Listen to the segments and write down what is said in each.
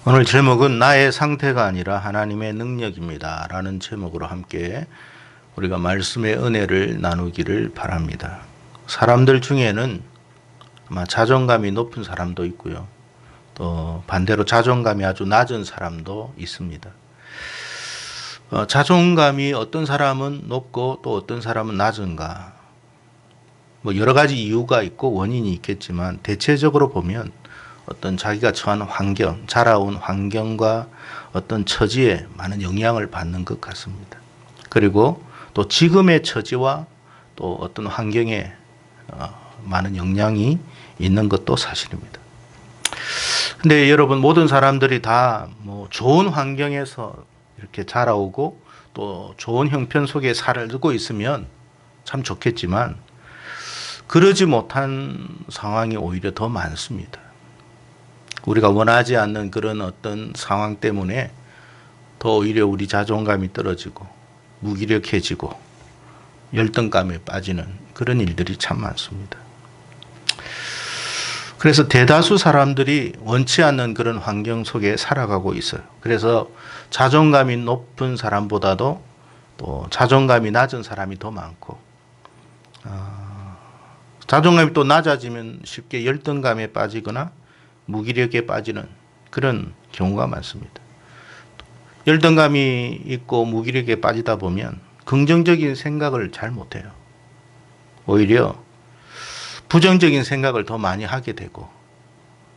오늘 제목은 나의 상태가 아니라 하나님의 능력입니다 라는 제목으로 함께 우리가 말씀의 은혜를 나누기를 바랍니다. 사람들 중에는 아마 자존감이 높은 사람도 있고요, 또 반대로 자존감이 아주 낮은 사람도 있습니다. 자존감이 어떤 사람은 높고 또 어떤 사람은 낮은가, 여러 가지 이유가 있고 원인이 있겠지만 대체적으로 보면 어떤 자기가 처한 환경, 자라온 환경과 어떤 처지에 많은 영향을 받는 것 같습니다. 그리고 또 지금의 처지와 또 어떤 환경에 많은 영향이 있는 것도 사실입니다. 근데 여러분, 모든 사람들이 다 좋은 환경에서 이렇게 자라오고 또 좋은 형편 속에 살고 있으면 참 좋겠지만 그러지 못한 상황이 오히려 더 많습니다. 우리가 원하지 않는 그런 어떤 상황 때문에 더 오히려 우리 자존감이 떨어지고 무기력해지고 열등감에 빠지는 그런 일들이 참 많습니다. 그래서 대다수 사람들이 원치 않는 그런 환경 속에 살아가고 있어요. 그래서 자존감이 높은 사람보다도 또 자존감이 낮은 사람이 더 많고, 자존감이 또 낮아지면 쉽게 열등감에 빠지거나 무기력에 빠지는 그런 경우가 많습니다. 열등감이 있고 무기력에 빠지다 보면 긍정적인 생각을 잘 못해요. 오히려 부정적인 생각을 더 많이 하게 되고,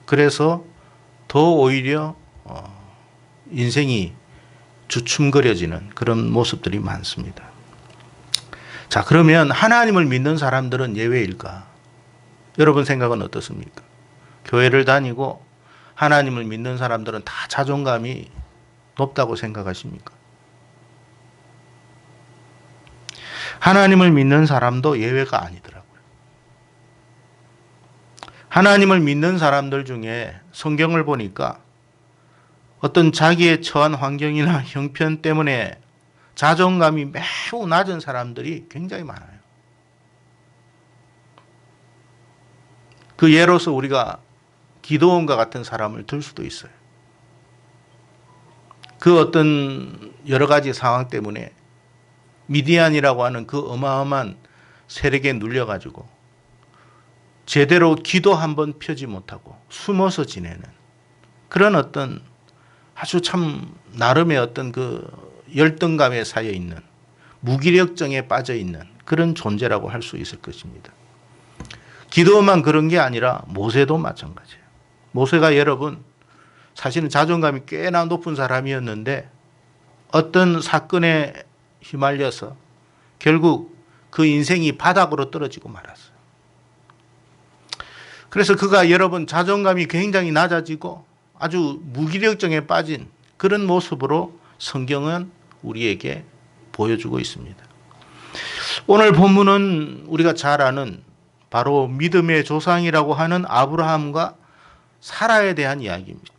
그래서 더 오히려 인생이 주춤거려지는 그런 모습들이 많습니다. 자, 그러면 하나님을 믿는 사람들은 예외일까? 여러분 생각은 어떻습니까? 교회를 다니고 하나님을 믿는 사람들은 다 자존감이 높다고 생각하십니까? 하나님을 믿는 사람도 예외가 아니더라고요. 하나님을 믿는 사람들 중에 성경을 보니까 어떤 자기의 처한 환경이나 형편 때문에 자존감이 매우 낮은 사람들이 굉장히 많아요. 그 예로서 우리가 기드온과 같은 사람을 들 수도 있어요. 그 어떤 여러 가지 상황 때문에 미디안이라고 하는 그 어마어마한 세력에 눌려가지고 제대로 기도 한번 펴지 못하고 숨어서 지내는 그런 어떤 아주 참 나름의 어떤 그 열등감에 쌓여 있는 무기력증에 빠져 있는 그런 존재라고 할 수 있을 것입니다. 기도만 그런 게 아니라 모세도 마찬가지예요. 모세가 여러분 사실은 자존감이 꽤나 높은 사람이었는데 어떤 사건에 휘말려서 결국 그 인생이 바닥으로 떨어지고 말았어요. 그래서 그가 여러분 자존감이 굉장히 낮아지고 아주 무기력증에 빠진 그런 모습으로 성경은 우리에게 보여주고 있습니다. 오늘 본문은 우리가 잘 아는 바로 믿음의 조상이라고 하는 아브라함과 사라에 대한 이야기입니다.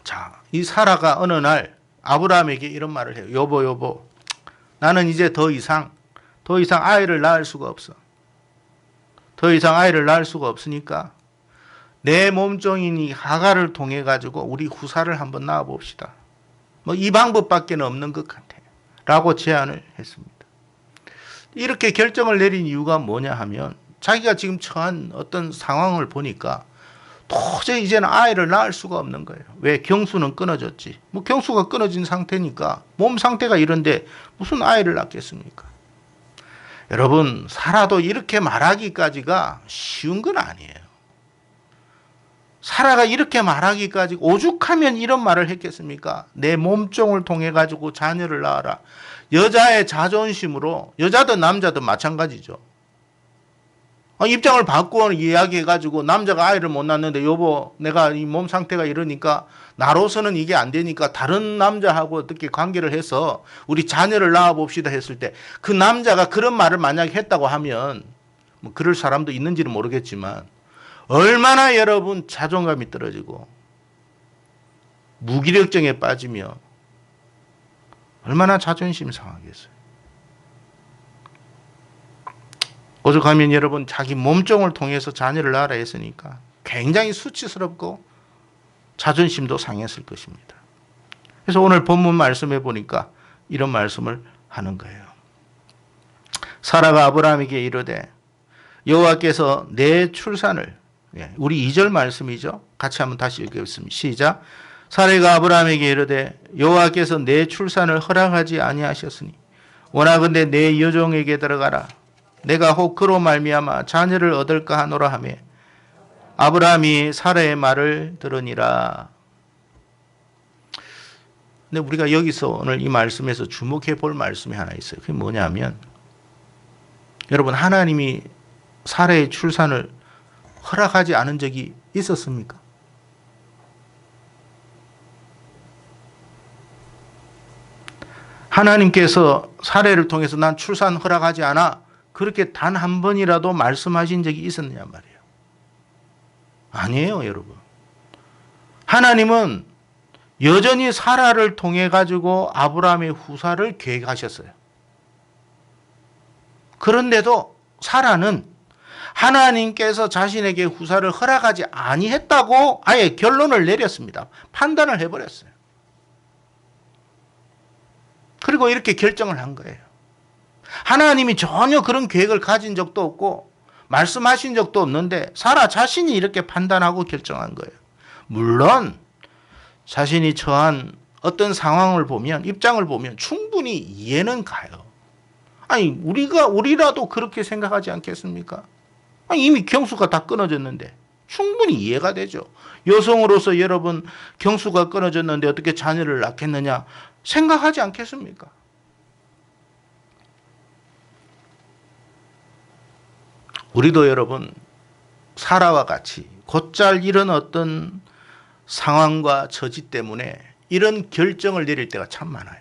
자, 이 사라가 어느 날 아브라함에게 이런 말을 해요. 여보, 나는 이제 더 이상 아이를 낳을 수가 없어. 더 이상 아이를 낳을 수가 없으니까 내 몸종인 이 하갈을 통해 가지고 우리 후사를 한번 낳아 봅시다. 이 방법밖에 없는 것 같아 라고 제안을 했습니다. 이렇게 결정을 내린 이유가 뭐냐 하면 자기가 지금 처한 어떤 상황을 보니까 도저히 이제는 아이를 낳을 수가 없는 거예요. 왜? 경수는 끊어졌지. 경수가 끊어진 상태니까 몸 상태가 이런데 무슨 아이를 낳겠습니까? 여러분, 사라도 이렇게 말하기까지가 쉬운 건 아니에요. 사라가 이렇게 말하기까지 오죽하면 이런 말을 했겠습니까? 내 몸종을 통해 가지고 자녀를 낳아라. 여자의 자존심으로, 여자든 남자든 마찬가지죠. 입장을 바꾸어 이야기해가지고 남자가 아이를 못 낳는데 여보 내가 이 몸 상태가 이러니까 나로서는 이게 안 되니까 다른 남자하고 어떻게 관계를 해서 우리 자녀를 낳아봅시다 했을 때 그 남자가 그런 말을 만약에 했다고 하면 그럴 사람도 있는지는 모르겠지만 얼마나 여러분 자존감이 떨어지고 무기력증에 빠지며 얼마나 자존심이 상하겠어요. 오죽하면 여러분 자기 몸종을 통해서 자녀를 낳으라 했으니까 굉장히 수치스럽고 자존심도 상했을 것입니다. 그래서 오늘 본문 말씀해 보니까 이런 말씀을 하는 거예요. 사라가 아브라함에게 이르되 여호와께서 내 출산을, 우리 2절 말씀이죠. 같이 한번 다시 읽겠습니다. 시작. 사라가 아브라함에게 이르되 여호와께서 내 출산을 허락하지 아니하셨으니 원하건대 내 여종에게 들어가라. 내가 혹 그로 말미암아 자녀를 얻을까 하노라 하며 아브라함이 사라의 말을 들으니라. 근데 우리가 여기서 오늘 이 말씀에서 주목해 볼 말씀이 하나 있어요. 그게 뭐냐면, 여러분, 하나님이 사라의 출산을 허락하지 않은 적이 있었습니까? 하나님께서 사라를 통해서 난 출산 허락하지 않아, 그렇게 단 한 번이라도 말씀하신 적이 있었느냐 말이에요. 아니에요, 여러분. 하나님은 여전히 사라를 통해 가지고 아브라함의 후사를 계획하셨어요. 그런데도 사라는 하나님께서 자신에게 후사를 허락하지 아니했다고 아예 결론을 내렸습니다. 판단을 해버렸어요. 그리고 이렇게 결정을 한 거예요. 하나님이 전혀 그런 계획을 가진 적도 없고 말씀하신 적도 없는데 사라 자신이 이렇게 판단하고 결정한 거예요. 물론 자신이 처한 어떤 상황을 보면, 입장을 보면 충분히 이해는 가요. 아니, 우리라도 그렇게 생각하지 않겠습니까? 아니, 이미 경수가 다 끊어졌는데 충분히 이해가 되죠. 여성으로서 여러분, 경수가 끊어졌는데 어떻게 자녀를 낳겠느냐 생각하지 않겠습니까? 우리도 여러분, 사라와 같이 곧잘 이런 어떤 상황과 처지 때문에 이런 결정을 내릴 때가 참 많아요.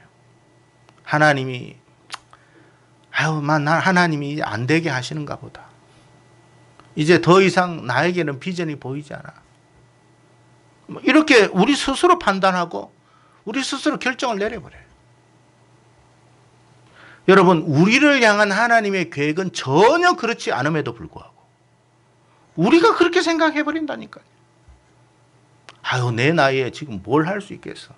하나님이 하나님이 안 되게 하시는가 보다. 이제 더 이상 나에게는 비전이 보이지 않아. 이렇게 우리 스스로 판단하고 우리 스스로 결정을 내려버려요. 여러분, 우리를 향한 하나님의 계획은 전혀 그렇지 않음에도 불구하고 우리가 그렇게 생각해버린다니까요. 내 나이에 지금 뭘 할 수 있겠어.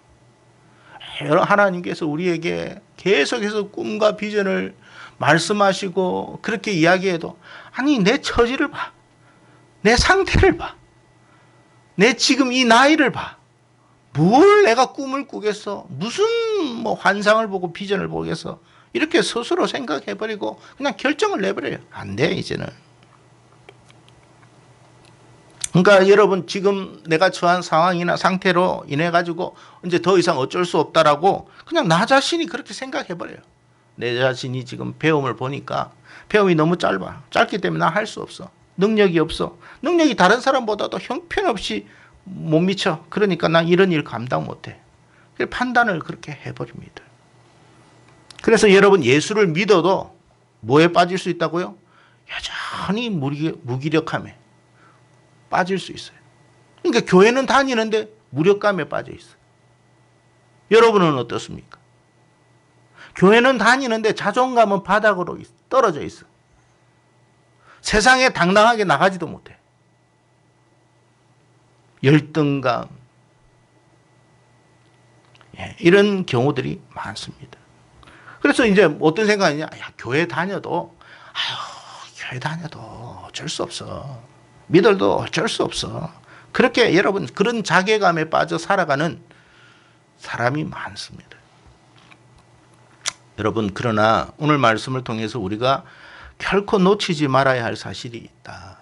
하나님께서 우리에게 계속해서 꿈과 비전을 말씀하시고 그렇게 이야기해도, 아니, 내 처지를 봐. 내 상태를 봐. 내 지금 이 나이를 봐. 뭘 내가 꿈을 꾸겠어. 무슨 환상을 보고 비전을 보겠어. 이렇게 스스로 생각해버리고 그냥 결정을 내버려요. 안 돼, 이제는. 그러니까 여러분, 지금 내가 처한 상황이나 상태로 인해 가지고 이제 더 이상 어쩔 수 없다라고 그냥 나 자신이 그렇게 생각해버려요. 내 자신이 지금 배움을 보니까 배움이 너무 짧아. 짧기 때문에 나 할 수 없어. 능력이 없어. 능력이 다른 사람보다도 형편없이 못 미쳐. 그러니까 나 이런 일 감당 못해. 판단을 그렇게 해버립니다. 그래서 여러분, 예수를 믿어도 뭐에 빠질 수 있다고요? 여전히 무기력함에 빠질 수 있어요. 그러니까 교회는 다니는데 무력감에 빠져 있어요. 여러분은 어떻습니까? 교회는 다니는데 자존감은 바닥으로 떨어져 있어. 세상에 당당하게 나가지도 못해. 열등감, 이런 경우들이 많습니다. 그래서 이제 어떤 생각이냐? 교회 다녀도 어쩔 수 없어. 믿어도 어쩔 수 없어. 그렇게 여러분, 그런 자괴감에 빠져 살아가는 사람이 많습니다. 여러분, 그러나 오늘 말씀을 통해서 우리가 결코 놓치지 말아야 할 사실이 있다.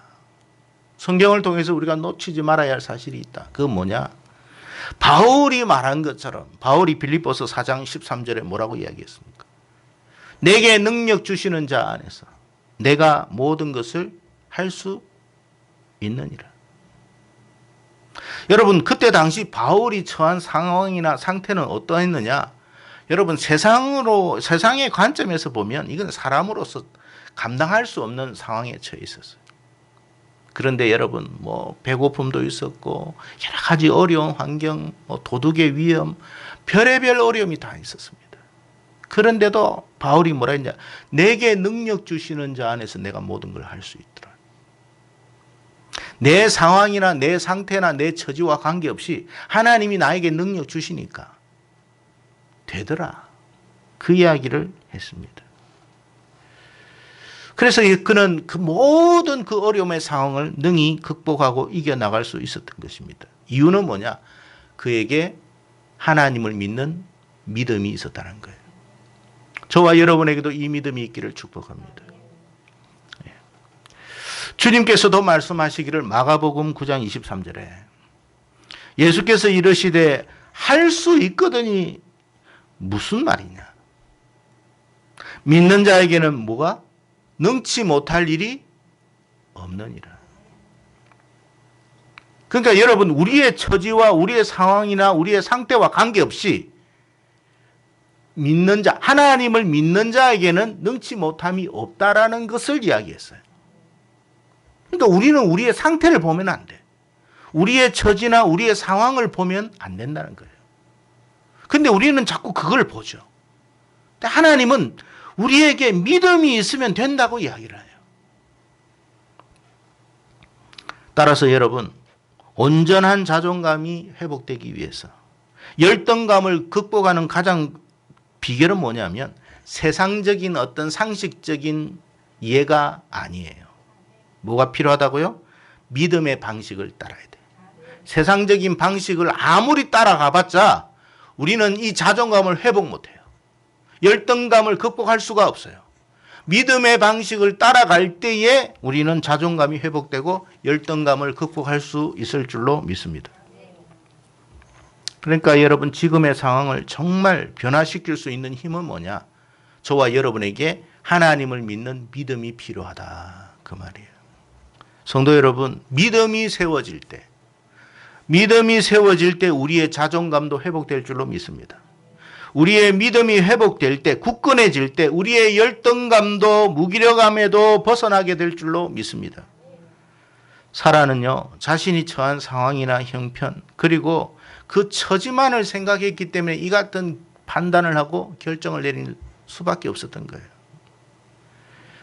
성경을 통해서 우리가 놓치지 말아야 할 사실이 있다. 그건 뭐냐? 바울이 말한 것처럼, 바울이 빌립보서 4장 13절에 뭐라고 이야기했습니까? 내게 능력 주시는 자 안에서 내가 모든 것을 할 수 있느니라. 여러분, 그때 당시 바울이 처한 상황이나 상태는 어떠했느냐? 여러분, 세상의 관점에서 보면 이건 사람으로서 감당할 수 없는 상황에 처해 있었어요. 그런데 여러분, 배고픔도 있었고 여러 가지 어려운 환경, 도둑의 위험, 별의별 어려움이 다 있었습니다. 그런데도 바울이 뭐라 했냐? 내게 능력 주시는 자 안에서 내가 모든 걸 할 수 있더라. 내 상황이나 내 상태나 내 처지와 관계없이 하나님이 나에게 능력 주시니까 되더라. 그 이야기를 했습니다. 그래서 그는 그 모든 그 어려움의 상황을 능히 극복하고 이겨나갈 수 있었던 것입니다. 이유는 뭐냐? 그에게 하나님을 믿는 믿음이 있었다는 거예요. 저와 여러분에게도 이 믿음이 있기를 축복합니다. 주님께서도 말씀하시기를 마가복음 9장 23절에 예수께서 이르시되 할 수 있거든이 무슨 말이냐? 믿는 자에게는 뭐가? 능치 못할 일이 없느니라. 그러니까 여러분, 우리의 처지와 우리의 상황이나 우리의 상태와 관계없이 믿는 자, 하나님을 믿는 자에게는 능치 못함이 없다라는 것을 이야기했어요. 그러니까 우리는 우리의 상태를 보면 안 돼. 우리의 처지나 우리의 상황을 보면 안 된다는 거예요. 근데 우리는 자꾸 그걸 보죠. 근데 하나님은 우리에게 믿음이 있으면 된다고 이야기를 해요. 따라서 여러분, 온전한 자존감이 회복되기 위해서 열등감을 극복하는 가장 비결은 뭐냐면 세상적인 어떤 상식적인 이해가 아니에요. 뭐가 필요하다고요? 믿음의 방식을 따라야 돼. 세상적인 방식을 아무리 따라가봤자 우리는 이 자존감을 회복 못해요. 열등감을 극복할 수가 없어요. 믿음의 방식을 따라갈 때에 우리는 자존감이 회복되고 열등감을 극복할 수 있을 줄로 믿습니다. 그러니까 여러분, 지금의 상황을 정말 변화시킬 수 있는 힘은 뭐냐? 저와 여러분에게 하나님을 믿는 믿음이 필요하다. 그 말이에요. 성도 여러분, 믿음이 세워질 때 우리의 자존감도 회복될 줄로 믿습니다. 우리의 믿음이 회복될 때, 굳건해질 때 우리의 열등감도 무기력함에도 벗어나게 될 줄로 믿습니다. 사라는요, 자신이 처한 상황이나 형편 그리고 그 처지만을 생각했기 때문에 이 같은 판단을 하고 결정을 내릴 수밖에 없었던 거예요.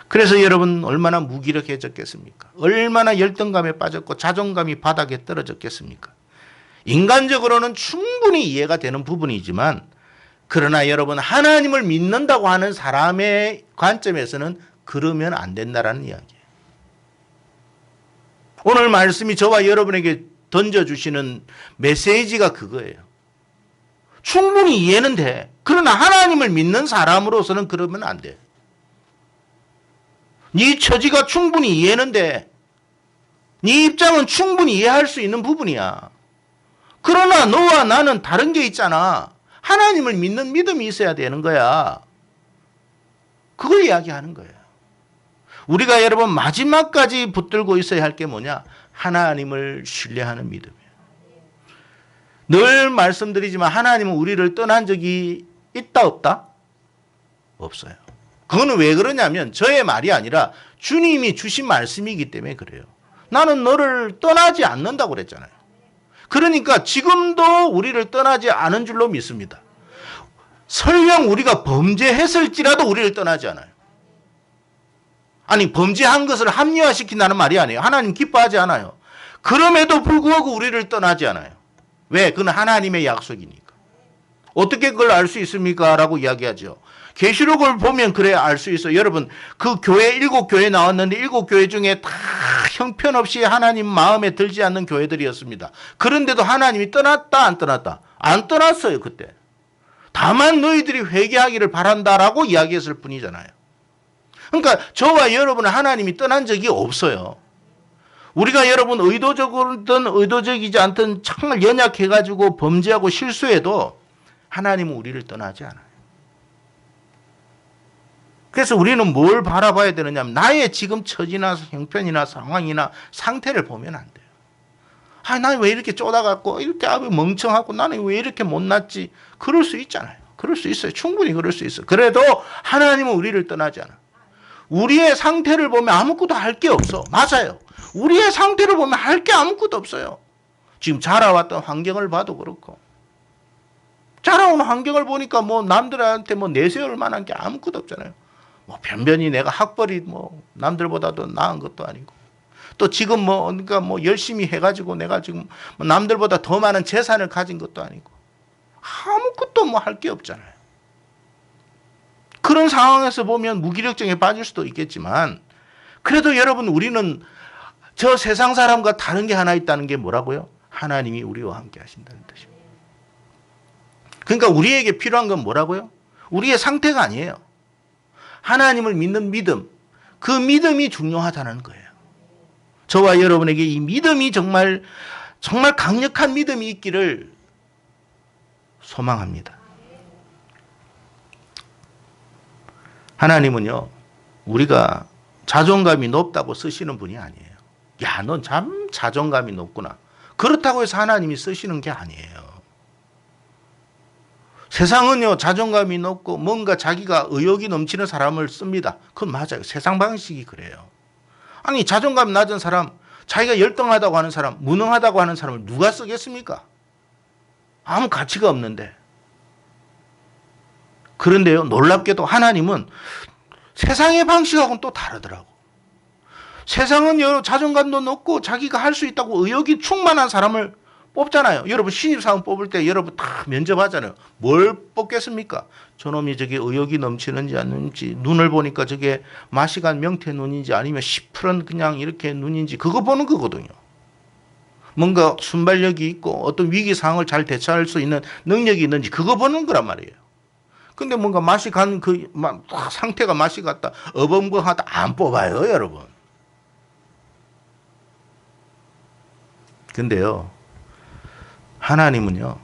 그래서 여러분, 얼마나 무기력해졌겠습니까? 얼마나 열등감에 빠졌고 자존감이 바닥에 떨어졌겠습니까? 인간적으로는 충분히 이해가 되는 부분이지만, 그러나 여러분, 하나님을 믿는다고 하는 사람의 관점에서는 그러면 안 된다라는 이야기예요. 오늘 말씀이 저와 여러분에게 던져주시는 메시지가 그거예요. 충분히 이해는 돼. 그러나 하나님을 믿는 사람으로서는 그러면 안 돼. 네 처지가 충분히 이해는 돼. 네 입장은 충분히 이해할 수 있는 부분이야. 그러나 너와 나는 다른 게 있잖아. 하나님을 믿는 믿음이 있어야 되는 거야. 그걸 이야기하는 거예요. 우리가 여러분 마지막까지 붙들고 있어야 할 게 뭐냐? 하나님을 신뢰하는 믿음이에요. 늘 말씀드리지만 하나님은 우리를 떠난 적이 있다 없다? 없어요. 그거는 왜 그러냐면 저의 말이 아니라 주님이 주신 말씀이기 때문에 그래요. 나는 너를 떠나지 않는다고 그랬잖아요. 그러니까 지금도 우리를 떠나지 않은 줄로 믿습니다. 설령 우리가 범죄했을지라도 우리를 떠나지 않아요. 아니, 범죄한 것을 합리화시킨다는 말이 아니에요. 하나님 기뻐하지 않아요. 그럼에도 불구하고 우리를 떠나지 않아요. 왜? 그건 하나님의 약속이니까. 어떻게 그걸 알 수 있습니까? 라고 이야기하죠. 계시록을 보면 그래야 알 수 있어요. 여러분, 그 교회 7교회 나왔는데 7교회 중에 다 형편없이 하나님 마음에 들지 않는 교회들이었습니다. 그런데도 하나님이 떠났다 안 떠났다? 안 떠났어요. 그때. 다만 너희들이 회개하기를 바란다라고 이야기했을 뿐이잖아요. 그러니까 저와 여러분은 하나님이 떠난 적이 없어요. 우리가 여러분 의도적이든 의도적이지 않든 정말 연약해가지고 범죄하고 실수해도 하나님은 우리를 떠나지 않아요. 그래서 우리는 뭘 바라봐야 되느냐 하면 나의 지금 처지나 형편이나 상황이나 상태를 보면 안 돼요. 아, 나는 왜 이렇게 쪼다갖고 이렇게 멍청하고 나는 왜 이렇게 못났지? 그럴 수 있잖아요. 그럴 수 있어요. 충분히 그럴 수 있어요. 그래도 하나님은 우리를 떠나지 않아. 우리의 상태를 보면 아무것도 할 게 없어. 맞아요. 우리의 상태를 보면 할 게 아무것도 없어요. 지금 자라왔던 환경을 봐도 그렇고. 자라온 환경을 보니까 뭐 남들한테 뭐 내세울 만한 게 아무것도 없잖아요. 뭐 변변히 내가 학벌이 뭐 남들보다도 나은 것도 아니고 또 지금 그러니까 열심히 해가지고 내가 지금 남들보다 더 많은 재산을 가진 것도 아니고 아무것도 할 게 없잖아요. 그런 상황에서 보면 무기력증에 빠질 수도 있겠지만 그래도 여러분 우리는 저 세상 사람과 다른 게 하나 있다는 게 뭐라고요? 하나님이 우리와 함께 하신다는 뜻입니다. 그러니까 우리에게 필요한 건 뭐라고요? 우리의 상태가 아니에요. 하나님을 믿는 믿음, 그 믿음이 중요하다는 거예요. 저와 여러분에게 이 믿음이 정말 강력한 믿음이 있기를 소망합니다. 하나님은요, 우리가 자존감이 높다고 쓰시는 분이 아니에요. 야, 넌 참 자존감이 높구나. 그렇다고 해서 하나님이 쓰시는 게 아니에요. 세상은요, 자존감이 높고 뭔가 자기가 의욕이 넘치는 사람을 씁니다. 그건 맞아요. 세상 방식이 그래요. 아니, 자존감 낮은 사람, 자기가 열등하다고 하는 사람, 무능하다고 하는 사람을 누가 쓰겠습니까? 아무 가치가 없는데. 그런데요, 놀랍게도 하나님은 세상의 방식하고는 또 다르더라고. 세상은 자존감도 높고 자기가 할 수 있다고 의욕이 충만한 사람을 뽑잖아요. 여러분 신입사원 뽑을 때 여러분 다 면접하잖아요. 뭘 뽑겠습니까? 저놈이 저게 의욕이 넘치는지 않는지, 눈을 보니까 저게 마시간 명태 눈인지 아니면 시퍼런 그냥 이렇게 눈인지 그거 보는 거거든요. 뭔가 순발력이 있고 어떤 위기 상황을 잘 대처할 수 있는 능력이 있는지 그거 보는 거란 말이에요. 근데 뭔가 맛이 간 상태가 맛이 갔다 어벙벙하다 안 뽑아요, 여러분. 근데요, 하나님은요,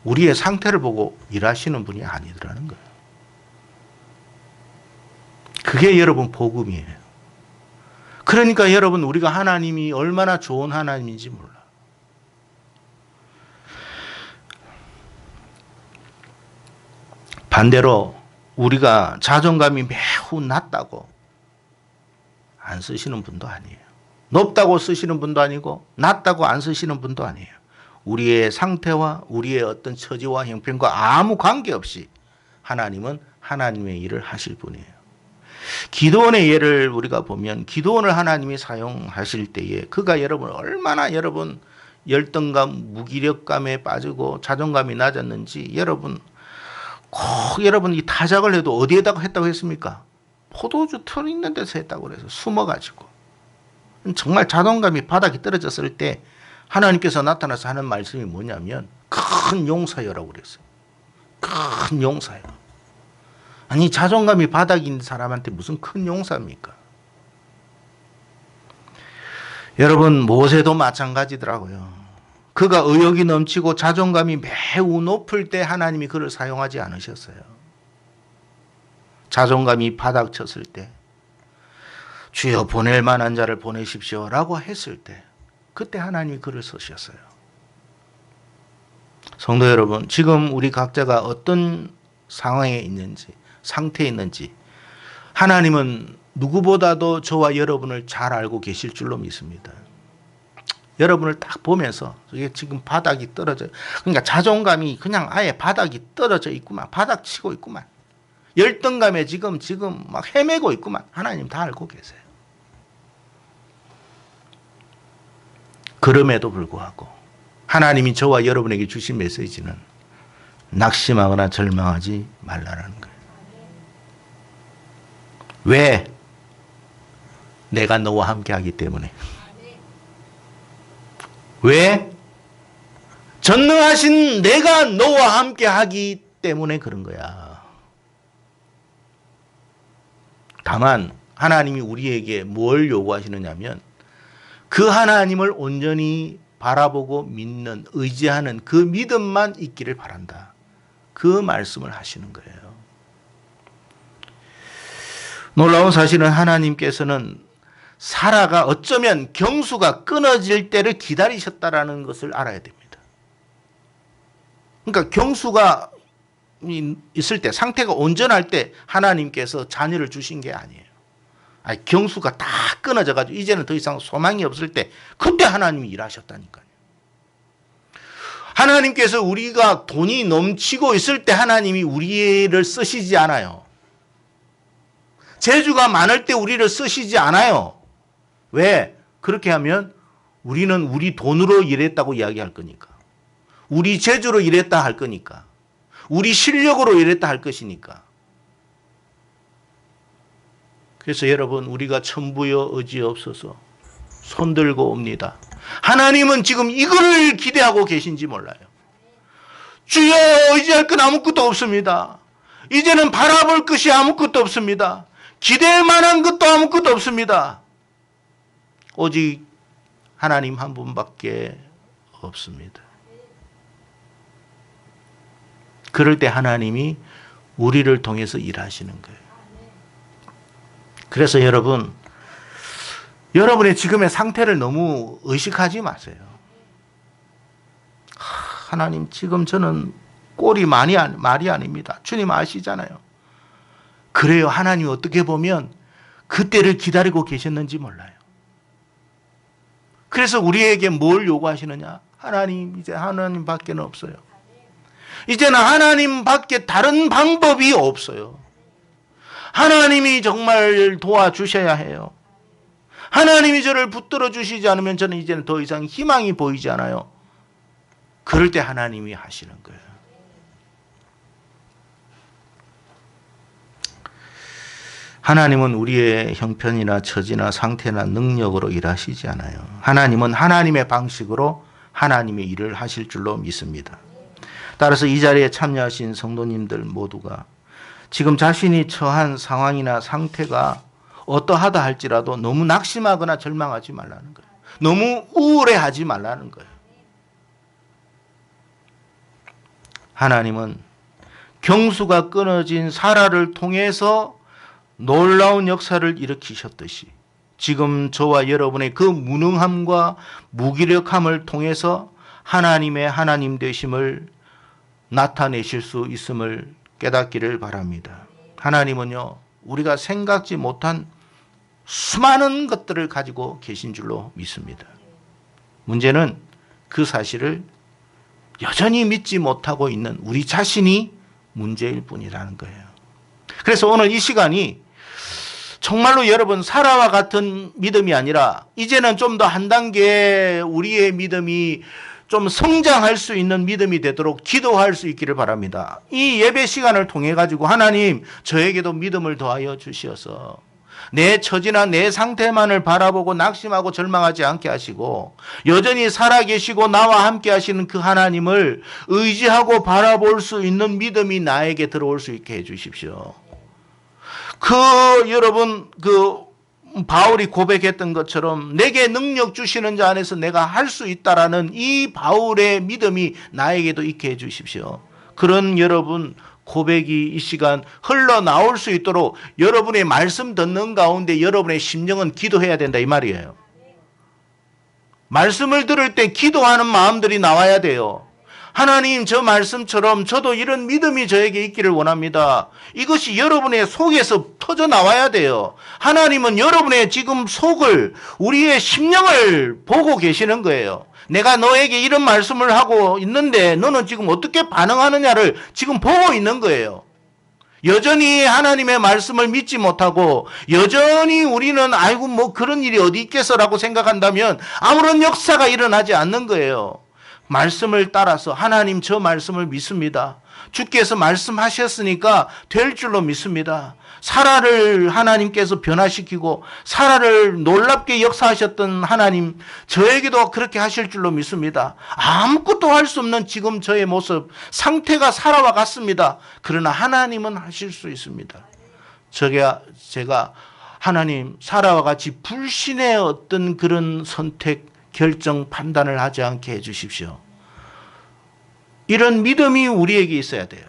우리의 상태를 보고 일하시는 분이 아니더라는 거예요. 그게 여러분 복음이에요. 그러니까 여러분 우리가 하나님이 얼마나 좋은 하나님인지 몰라. 반대로 우리가 자존감이 매우 낮다고 안 쓰시는 분도 아니에요. 높다고 쓰시는 분도 아니고 낮다고 안 쓰시는 분도 아니에요. 우리의 상태와 우리의 어떤 처지와 형편과 아무 관계없이 하나님은 하나님의 일을 하실 분이에요. 기도원의 예를 우리가 보면 기도원을 하나님이 사용하실 때에 그가 여러분 얼마나 여러분 열등감, 무기력감에 빠지고 자존감이 낮았는지 여러분 이 타작을 해도 어디에다가 했다고 했습니까? 포도주 틀 있는 데서 했다고 그래서 숨어가지고 정말 자존감이 바닥이 떨어졌을 때 하나님께서 나타나서 하는 말씀이 뭐냐면 큰 용사여라고 그랬어요. 큰 용사여. 아니 자존감이 바닥인 사람한테 무슨 큰 용사입니까? 여러분 모세도 마찬가지더라고요. 그가 의욕이 넘치고 자존감이 매우 높을 때 하나님이 그를 사용하지 않으셨어요. 자존감이 바닥 쳤을 때 주여 보낼 만한 자를 보내십시오라고 했을 때 그때 하나님이 그를 쓰셨어요. 성도 여러분, 지금 우리 각자가 어떤 상황에 있는지 상태에 있는지 하나님은 누구보다도 저와 여러분을 잘 알고 계실 줄로 믿습니다. 여러분을 딱 보면서 이게 지금 바닥이 떨어져요. 그러니까 자존감이 그냥 아예 바닥이 떨어져 있구만. 바닥 치고 있구만. 열등감에 지금 막 헤매고 있구만. 하나님 다 알고 계세요. 그럼에도 불구하고 하나님이 저와 여러분에게 주신 메시지는 낙심하거나 절망하지 말라라는 거예요. 왜? 내가 너와 함께 하기 때문에. 왜? 전능하신 내가 너와 함께 하기 때문에 그런 거야. 다만 하나님이 우리에게 뭘 요구하시느냐면 그 하나님을 온전히 바라보고 믿는, 의지하는 그 믿음만 있기를 바란다. 그 말씀을 하시는 거예요. 놀라운 사실은 하나님께서는 사라가 어쩌면 경수가 끊어질 때를 기다리셨다라는 것을 알아야 됩니다. 그러니까 경수가 있을 때, 상태가 온전할 때 하나님께서 자녀를 주신 게 아니에요. 아니, 경수가 다 끊어져가지고 이제는 더 이상 소망이 없을 때 그때 하나님이 일하셨다니까요. 하나님께서 우리가 돈이 넘치고 있을 때 하나님이 우리를 쓰시지 않아요. 재주가 많을 때 우리를 쓰시지 않아요. 왜? 그렇게 하면 우리는 우리 돈으로 일했다고 이야기할 거니까. 우리 재주로 일했다 할 거니까. 우리 실력으로 일했다 할 것이니까. 그래서 여러분, 우리가 천부여 의지없어서 손들고 옵니다. 하나님은 지금 이걸 기대하고 계신지 몰라요. 주여, 의지할 건 아무것도 없습니다. 이제는 바라볼 것이 아무것도 없습니다. 기댈 만한 것도 아무것도 없습니다. 오직 하나님 한 분밖에 없습니다. 그럴 때 하나님이 우리를 통해서 일하시는 거예요. 그래서 여러분, 여러분의 지금의 상태를 너무 의식하지 마세요. 하나님, 지금 저는 꼴이 말이 아닙니다. 주님 아시잖아요. 그래요. 하나님이 어떻게 보면 그때를 기다리고 계셨는지 몰라요. 그래서 우리에게 뭘 요구하시느냐? 하나님, 이제 하나님 밖에는 없어요. 이제는 하나님 밖에 다른 방법이 없어요. 하나님이 정말 도와주셔야 해요. 하나님이 저를 붙들어 주시지 않으면 저는 이제는 더 이상 희망이 보이지 않아요. 그럴 때 하나님이 하시는 거예요. 하나님은 우리의 형편이나 처지나 상태나 능력으로 일하시지 않아요. 하나님은 하나님의 방식으로 하나님의 일을 하실 줄로 믿습니다. 따라서 이 자리에 참여하신 성도님들 모두가 지금 자신이 처한 상황이나 상태가 어떠하다 할지라도 너무 낙심하거나 절망하지 말라는 거예요. 너무 우울해하지 말라는 거예요. 하나님은 경수가 끊어진 사라를 통해서 놀라운 역사를 일으키셨듯이 지금 저와 여러분의 그 무능함과 무기력함을 통해서 하나님의 하나님 되심을 나타내실 수 있음을 깨닫기를 바랍니다. 하나님은요, 우리가 생각지 못한 수많은 것들을 가지고 계신 줄로 믿습니다. 문제는 그 사실을 여전히 믿지 못하고 있는 우리 자신이 문제일 뿐이라는 거예요. 그래서 오늘 이 시간이 정말로 여러분, 사라와 같은 믿음이 아니라 이제는 좀 더 한 단계 우리의 믿음이 좀 성장할 수 있는 믿음이 되도록 기도할 수 있기를 바랍니다. 이 예배 시간을 통해 가지고 하나님, 저에게도 믿음을 더하여 주시어서 내 처지나 내 상태만을 바라보고 낙심하고 절망하지 않게 하시고 여전히 살아계시고 나와 함께 하시는 그 하나님을 의지하고 바라볼 수 있는 믿음이 나에게 들어올 수 있게 해 주십시오. 여러분, 바울이 고백했던 것처럼 내게 능력 주시는 자 안에서 내가 할 수 있다라는 이 바울의 믿음이 나에게도 있게 해 주십시오. 그런 여러분 고백이 이 시간 흘러나올 수 있도록 여러분의 말씀 듣는 가운데 여러분의 심령은 기도해야 된다 이 말이에요. 말씀을 들을 때 기도하는 마음들이 나와야 돼요. 하나님, 저 말씀처럼 저도 이런 믿음이 저에게 있기를 원합니다. 이것이 여러분의 속에서 터져 나와야 돼요. 하나님은 여러분의 지금 속을, 우리의 심령을 보고 계시는 거예요. 내가 너에게 이런 말씀을 하고 있는데 너는 지금 어떻게 반응하느냐를 지금 보고 있는 거예요. 여전히 하나님의 말씀을 믿지 못하고 여전히 우리는 아이고 뭐 그런 일이 어디 있겠어라고 생각한다면 아무런 역사가 일어나지 않는 거예요. 말씀을 따라서 하나님, 저 말씀을 믿습니다. 주께서 말씀하셨으니까 될 줄로 믿습니다. 사라를 하나님께서 변화시키고 사라를 놀랍게 역사하셨던 하나님, 저에게도 그렇게 하실 줄로 믿습니다. 아무것도 할 수 없는 지금 저의 모습, 상태가 사라와 같습니다. 그러나 하나님은 하실 수 있습니다. 제가 하나님, 사라와 같이 불신의 어떤 그런 선택, 결정, 판단을 하지 않게 해주십시오. 이런 믿음이 우리에게 있어야 돼요.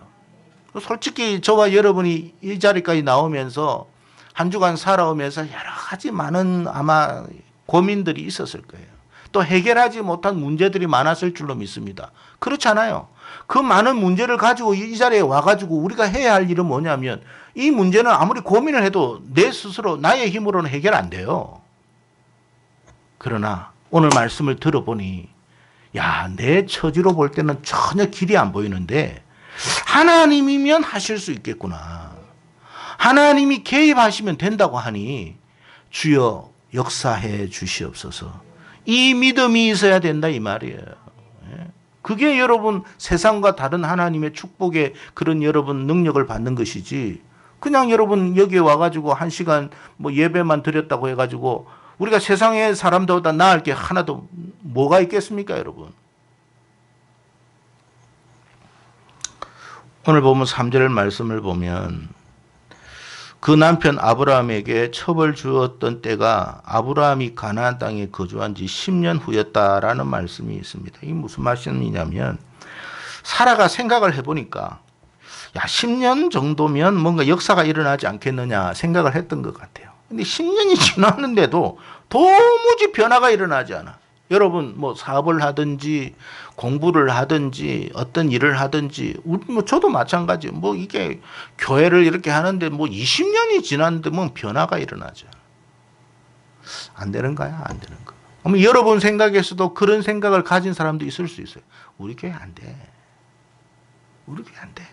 솔직히 저와 여러분이 이 자리까지 나오면서 한 주간 살아오면서 여러 가지 많은 아마 고민들이 있었을 거예요. 또 해결하지 못한 문제들이 많았을 줄로 믿습니다. 그렇잖아요. 그 많은 문제를 가지고 이 자리에 와가지고 우리가 해야 할 일은 뭐냐면 이 문제는 아무리 고민을 해도 내 스스로 나의 힘으로는 해결 안 돼요. 그러나 오늘 말씀을 들어보니 내 처지로 볼 때는 전혀 길이 안 보이는데 하나님이면 하실 수 있겠구나. 하나님이 개입하시면 된다고 하니 주여 역사해 주시옵소서. 이 믿음이 있어야 된다 이 말이에요. 그게 여러분 세상과 다른 하나님의 축복의 그런 여러분 능력을 받는 것이지, 그냥 여러분 여기에 와가지고 1시간 뭐 예배만 드렸다고 해가지고 우리가 세상의 사람들보다 나을 게 하나도 뭐가 있겠습니까 여러분. 오늘 보면 3절 말씀을 보면 그 남편 아브라함에게 첩을 주었던 때가 아브라함이 가나안 땅에 거주한 지 10년 후였다라는 말씀이 있습니다. 이게 무슨 말씀이냐면 사라가 생각을 해보니까 야 10년 정도면 뭔가 역사가 일어나지 않겠느냐 생각을 했던 것 같아요. 근데 10년이 지났는데도 도무지 변화가 일어나지 않아. 여러분 뭐 사업을 하든지 공부를 하든지 어떤 일을 하든지 뭐 저도 마찬가지. 뭐 이게 교회를 이렇게 하는데 뭐 20년이 지났는데 뭐 변화가 일어나죠. 안 되는 거야, 안 되는 거. 그럼 여러분 생각에서도 그런 생각을 가진 사람도 있을 수 있어요. 우리 교회 안 돼. 우리 교회 안 돼.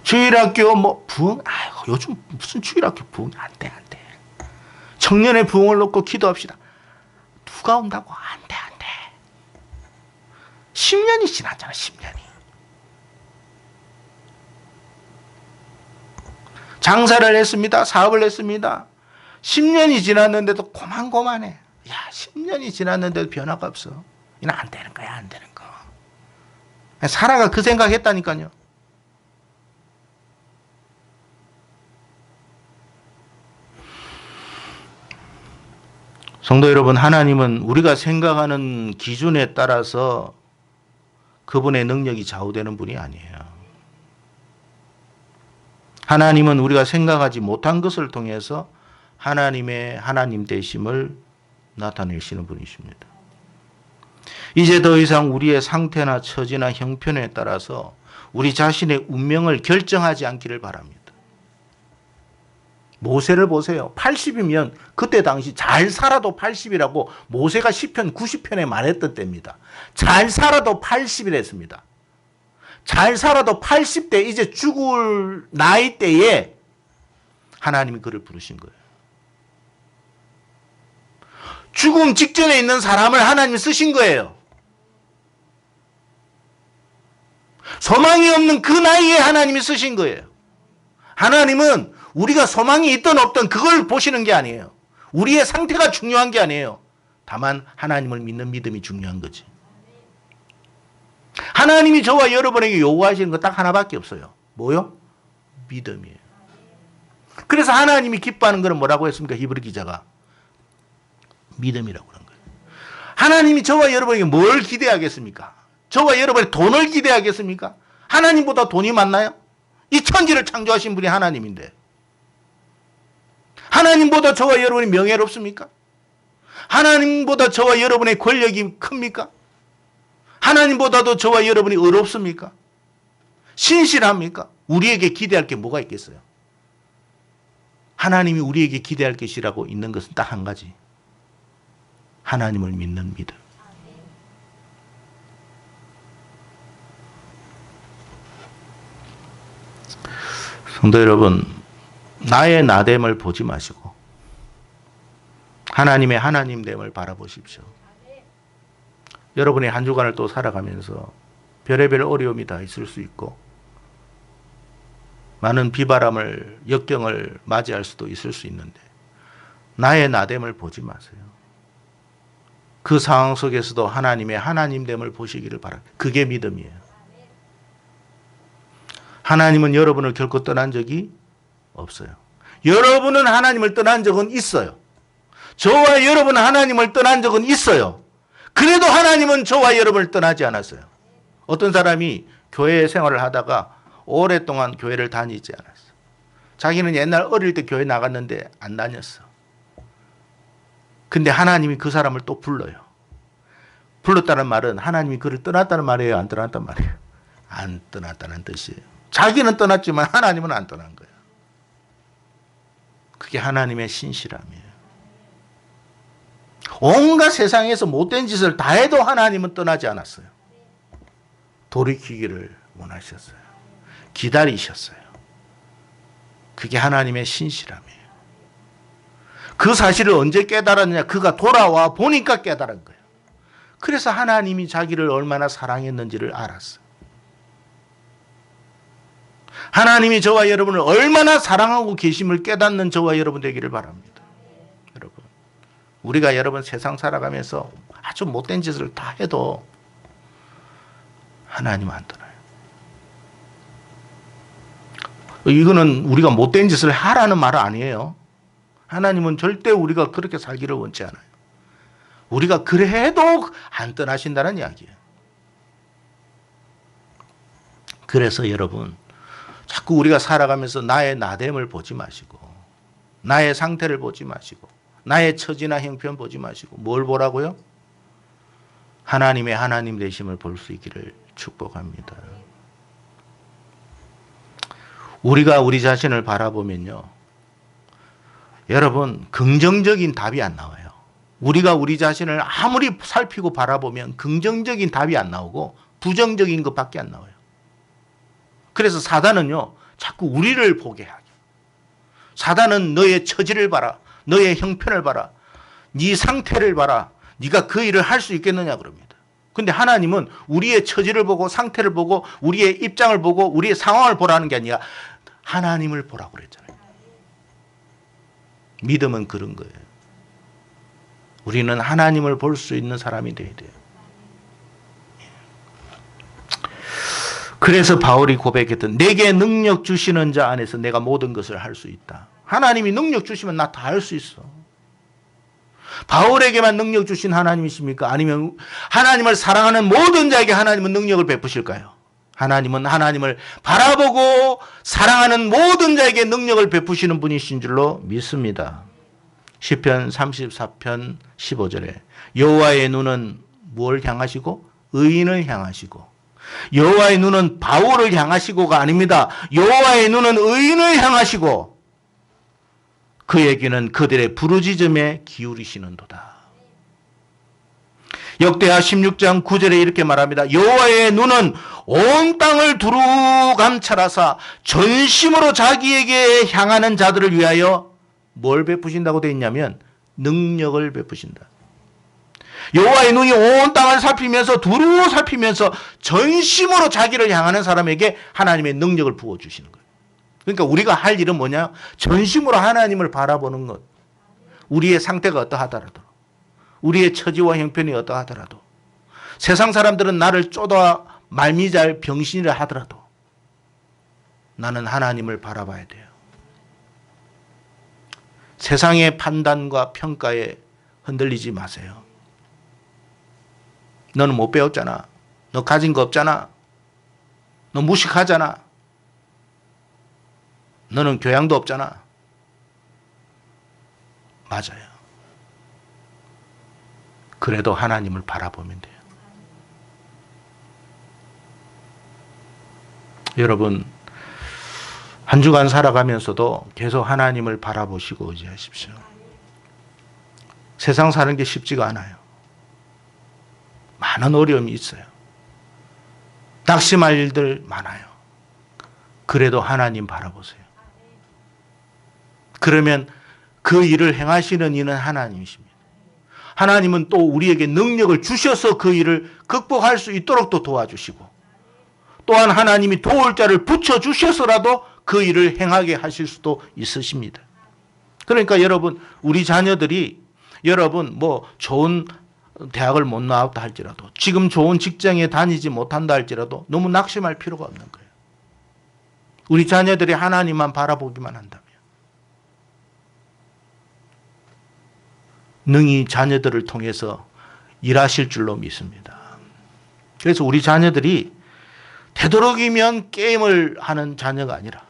주일학교 뭐 부흥, 아이고 요즘 무슨 주일학교 부흥 안 돼, 안 돼. 청년의 부흥을 놓고 기도합시다. 누가 온다고? 안 돼, 안 돼. 10년이 지났잖아, 10년이. 장사를 했습니다. 사업을 했습니다. 10년이 지났는데도 고만고만해. 야, 10년이 지났는데도 변화가 없어. 이는 안 되는 거야, 안 되는 거. 사라가 그 생각했다니까요. 성도 여러분, 하나님은 우리가 생각하는 기준에 따라서 그분의 능력이 좌우되는 분이 아니에요. 하나님은 우리가 생각하지 못한 것을 통해서 하나님의 하나님 되심을 나타내시는 분이십니다. 이제 더 이상 우리의 상태나 처지나 형편에 따라서 우리 자신의 운명을 결정하지 않기를 바랍니다. 모세를 보세요. 80이면 그때 당시 잘 살아도 80이라고 모세가 시편 90편에 말했던 때입니다. 잘 살아도 80이랬습니다. 잘 살아도 80대 이제 죽을 나이 때에 하나님이 그를 부르신 거예요. 죽음 직전에 있는 사람을 하나님이 쓰신 거예요. 소망이 없는 그 나이에 하나님이 쓰신 거예요. 하나님은 우리가 소망이 있든 없든 그걸 보시는 게 아니에요. 우리의 상태가 중요한 게 아니에요. 다만 하나님을 믿는 믿음이 중요한 거지. 하나님이 저와 여러분에게 요구하시는 거 딱 하나밖에 없어요. 뭐요? 믿음이에요. 그래서 하나님이 기뻐하는 것은 뭐라고 했습니까? 히브리 기자가. 믿음이라고 하는 거예요. 하나님이 저와 여러분에게 뭘 기대하겠습니까? 저와 여러분의 돈을 기대하겠습니까? 하나님보다 돈이 많나요? 이 천지를 창조하신 분이 하나님인데. 하나님보다 저와 여러분이 명예롭습니까? 하나님보다 저와 여러분의 권력이 큽니까? 하나님보다도 저와 여러분이 의롭습니까? 신실합니까? 우리에게 기대할 게 뭐가 있겠어요? 하나님이 우리에게 기대할 것이라고 있는 것은 딱 한 가지. 하나님을 믿는 믿음. 성도 여러분, 나의 나됨을 보지 마시고 하나님의 하나님됨을 바라보십시오. 여러분의 한 주간을 또 살아가면서 별의별 어려움이 다 있을 수 있고 많은 비바람을, 역경을 맞이할 수도 있을 수 있는데 나의 나됨을 보지 마세요. 그 상황 속에서도 하나님의 하나님됨을 보시기를 바랍니다. 그게 믿음이에요. 하나님은 여러분을 결코 떠난 적이 없어요. 여러분은 하나님을 떠난 적은 있어요. 저와 여러분은 하나님을 떠난 적은 있어요. 그래도 하나님은 저와 여러분을 떠나지 않았어요. 어떤 사람이 교회 생활을 하다가 오랫동안 교회를 다니지 않았어요. 자기는 옛날 어릴 때 교회 나갔는데 안 다녔어. 근데 하나님이 그 사람을 또 불러요. 불렀다는 말은 하나님이 그를 떠났다는 말이에요? 안 떠났단 말이에요? 안 떠났다는 뜻이에요. 자기는 떠났지만 하나님은 안 떠난 거예요. 그게 하나님의 신실함이에요. 온갖 세상에서 못된 짓을 다 해도 하나님은 떠나지 않았어요. 돌이키기를 원하셨어요. 기다리셨어요. 그게 하나님의 신실함이에요. 그 사실을 언제 깨달았느냐? 그가 돌아와 보니까 깨달은 거예요. 그래서 하나님이 자기를 얼마나 사랑했는지를 알았어요. 하나님이 저와 여러분을 얼마나 사랑하고 계심을 깨닫는 저와 여러분 되기를 바랍니다. 여러분, 우리가 여러분 세상 살아가면서 아주 못된 짓을 다 해도 하나님 안 떠나요. 이거는 우리가 못된 짓을 하라는 말은 아니에요. 하나님은 절대 우리가 그렇게 살기를 원치 않아요. 우리가 그래도 안 떠나신다는 이야기예요. 그래서 여러분, 자꾸 우리가 살아가면서 나의 나됨을 보지 마시고, 나의 상태를 보지 마시고, 나의 처지나 형편 보지 마시고, 뭘 보라고요? 하나님의 하나님 되심을 볼 수 있기를 축복합니다. 우리가 우리 자신을 바라보면요, 여러분, 긍정적인 답이 안 나와요. 우리가 우리 자신을 아무리 살피고 바라보면 긍정적인 답이 안 나오고 부정적인 것밖에 안 나와요. 그래서 사단은요, 자꾸 우리를 보게 하죠. 사단은 너의 처지를 봐라, 너의 형편을 봐라, 네 상태를 봐라, 네가 그 일을 할 수 있겠느냐 그럽니다. 근데 하나님은 우리의 처지를 보고 상태를 보고 우리의 입장을 보고 우리의 상황을 보라는 게 아니라 하나님을 보라고 그랬잖아요. 믿음은 그런 거예요. 우리는 하나님을 볼 수 있는 사람이 돼야 돼요. 그래서 바울이 고백했던 내게 능력 주시는 자 안에서 내가 모든 것을 할 수 있다. 하나님이 능력 주시면 나 다 할 수 있어. 바울에게만 능력 주신 하나님이십니까? 아니면 하나님을 사랑하는 모든 자에게 하나님은 능력을 베푸실까요? 하나님은 하나님을 바라보고 사랑하는 모든 자에게 능력을 베푸시는 분이신 줄로 믿습니다. 시편 34편 15절에 여호와의 눈은 무엇을 향하시고? 의인을 향하시고. 여호와의 눈은 바울을 향하시고가 아닙니다. 여호와의 눈은 의인을 향하시고 그의 귀는 그들의 부르짖음에 기울이시는도다. 역대하 16장 9절에 이렇게 말합니다. 여호와의 눈은 온 땅을 두루 감찰하사 전심으로 자기에게 향하는 자들을 위하여 뭘 베푸신다고 되어 있냐면 능력을 베푸신다. 여호와의 눈이 온 땅을 살피면서 두루 살피면서 전심으로 자기를 향하는 사람에게 하나님의 능력을 부어주시는 거예요. 그러니까 우리가 할 일은 뭐냐? 전심으로 하나님을 바라보는 것. 우리의 상태가 어떠하더라도, 우리의 처지와 형편이 어떠하더라도, 세상 사람들은 나를 쪼다 말미잘 병신이라 하더라도 나는 하나님을 바라봐야 돼요. 세상의 판단과 평가에 흔들리지 마세요. 너는 못 배웠잖아. 너 가진 거 없잖아. 너 무식하잖아. 너는 교양도 없잖아. 맞아요. 그래도 하나님을 바라보면 돼요. 여러분, 한 주간 살아가면서도 계속 하나님을 바라보시고 의지하십시오. 세상 사는 게 쉽지가 않아요. 많은 어려움이 있어요. 낙심할 일들 많아요. 그래도 하나님 바라보세요. 그러면 그 일을 행하시는 이는 하나님이십니다. 하나님은 또 우리에게 능력을 주셔서 그 일을 극복할 수 있도록 또 도와주시고, 또한 하나님이 도울 자를 붙여주셔서라도 그 일을 행하게 하실 수도 있으십니다. 그러니까 여러분, 우리 자녀들이 여러분 뭐 좋은 대학을 못 나왔다 할지라도, 지금 좋은 직장에 다니지 못한다 할지라도 너무 낙심할 필요가 없는 거예요. 우리 자녀들이 하나님만 바라보기만 한다면 능히 자녀들을 통해서 일하실 줄로 믿습니다. 그래서 우리 자녀들이 되도록이면 게임을 하는 자녀가 아니라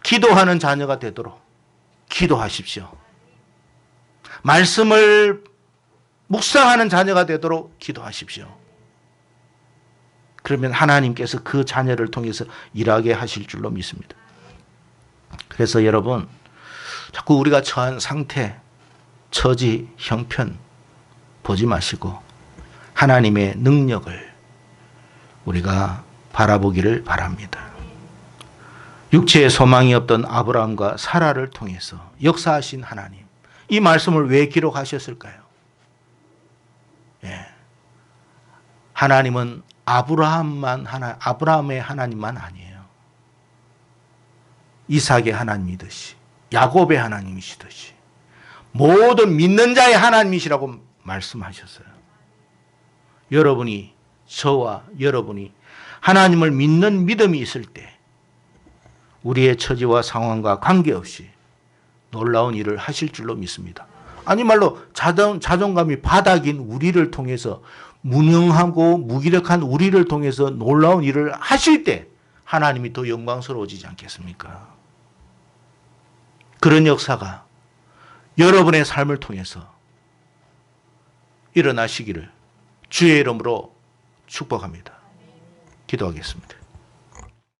기도하는 자녀가 되도록 기도하십시오. 말씀을 묵상하는 자녀가 되도록 기도하십시오. 그러면 하나님께서 그 자녀를 통해서 일하게 하실 줄로 믿습니다. 그래서 여러분, 자꾸 우리가 처한 상태, 처지, 형편 보지 마시고 하나님의 능력을 우리가 바라보기를 바랍니다. 육체의 소망이 없던 아브라함과 사라를 통해서 역사하신 하나님. 이 말씀을 왜 기록하셨을까요? 예. 하나님은 아브라함의 하나님만 아니에요. 이삭의 하나님이듯이, 야곱의 하나님이시듯이, 모든 믿는 자의 하나님이시라고 말씀하셨어요. 여러분이, 저와 여러분이 하나님을 믿는 믿음이 있을 때 우리의 처지와 상황과 관계없이 놀라운 일을 하실 줄로 믿습니다. 아니 말로 자존감이 바닥인 우리를 통해서, 무능하고 무기력한 우리를 통해서 놀라운 일을 하실 때 하나님이 더 영광스러워지지 않겠습니까? 그런 역사가 여러분의 삶을 통해서 일어나시기를 주의 이름으로 축복합니다. 기도하겠습니다.